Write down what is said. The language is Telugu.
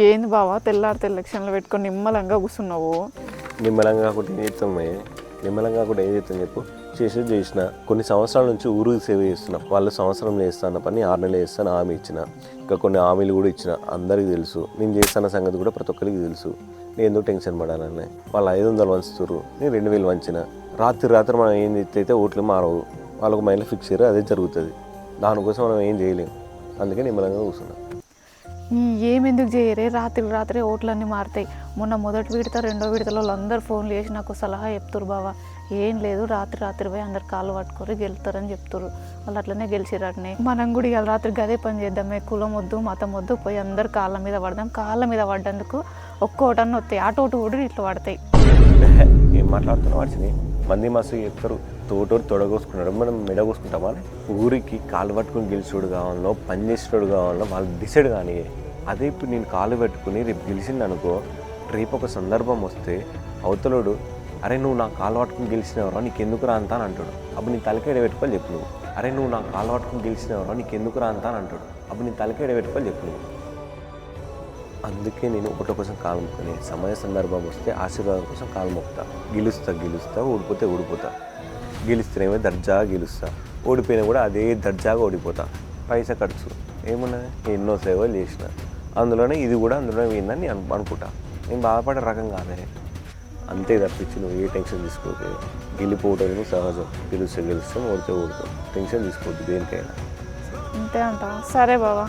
ఏంది బావా తెల్లారితే ఎలక్షన్లు పెట్టుకొని నిమ్మలంగా కూర్చున్నావు? నిమ్మలంగా కాకుండా ఏం చేస్తామే? నిమ్మలంగా కూడా ఏం చేస్తాం చెప్పు? చేసేది చేసిన కొన్ని సంవత్సరాల నుంచి ఊరికి సేవ చేస్తున్నా. వాళ్ళు సంవత్సరం చేస్తాన్న పని 6 నెలలు చేస్తాను హామీ ఇచ్చిన. ఇంకా కొన్ని హామీలు కూడా ఇచ్చిన. అందరికీ తెలుసు నేను చేస్తున్న సంగతి కూడా ప్రతి ఒక్కరికి తెలుసు. నేను ఎందుకు టెన్షన్ పడాలని? వాళ్ళు 500 వంచుతారు, నేను 2000 వంచిన. రాత్రి మనం ఏం చేస్తే ఓట్లు మారవు. వాళ్ళకు మైండ్లో ఫిక్స్ అయ్యారు, అదే జరుగుతుంది. దానికోసం మనం ఏం చేయలేము. అందుకే నిమ్మలంగా కూర్చున్నాం. ఏమెందుకు చేయరే? రాత్రి ఓట్లన్నీ మారుతాయి. మొన్న మొదటి విడత రెండో విడతలో వాళ్ళందరూ ఫోన్లు చేసి నాకు సలహా చెప్తారు బావా. ఏం లేదు, రాత్రి పోయి అందరు కాళ్ళు పట్టుకొని గెలుతారని చెప్తారు. వాళ్ళు అట్లనే గెలిచిరటనే. మనం కూడా ఇవాళ రాత్రికి అదే పని చేద్దామే. కులం వద్దు మతం వద్దు, పోయి అందరు కాళ్ళ మీద పడదాం. కాళ్ళ మీద పడ్డందుకు ఒక్కోటన్నీ వస్తాయి, ఆటోటు కూడా ఇట్లా పడతాయి. ఏం మాట్లాడుతున్నావు వాటిని? మంది మస్తు చెప్తారు, తోటోడు తొడగోసుకున్నాడు, మనం మెడ కోసుకుంటామా? ఊరికి కాలు పట్టుకుని గెలిచేవాడు కావాలనో పని చేసేవాడు కావాలనో వాళ్ళు డిసైడ్ కానీ. అదే ఇప్పుడు నేను కాలు పెట్టుకుని రేపు గెలిచింది అనుకో, రేపు ఒక సందర్భం వస్తే అవతలోడు అరే నువ్వు నా కాలు పట్టుకుని గెలిచినవరా నీకెందుకు రా అంతా అని అంటాడు. అప్పుడు నీ తలకేడ పెట్టుకోవాలి చెప్పు నువ్వు. అరే నువ్వు నా కాలు పట్టుకుని గెలిచినవరా నీకెందుకు రా అంతా అని అంటాడు. అప్పుడు నీ తలకేడ పెట్టుకోవాలి చెప్పు నువ్వు. అందుకే నేను ఓట్ల కోసం కాలు మొక్కని, సమయ సందర్భం వస్తే ఆశీర్వాదం కోసం కాలు మొక్కుతా. గెలుస్తా ఓడిపోతా. గెలిస్తేనేమో దర్జాగా గెలుస్తా, ఓడిపోయినా కూడా అదే దర్జాగా ఓడిపోతా. పైసా ఖర్చు ఏమున్నది? ఎన్నో సేవలు చేసిన, అందులోనే ఇది కూడా అందులోనే పోయిందని నేను అనుకుంటా. నేను బాధపడే రకం కాదే. అంతే తప్పించి నువ్వు ఏ టెన్షన్ తీసుకోవద్దు. గెలిపోవటం సహజం. గెలుస్తాం, ఓడితే ఓడుతాం. టెన్షన్ తీసుకోవద్దు దేనికైనా. అంతే అంటావా? సరే బావా.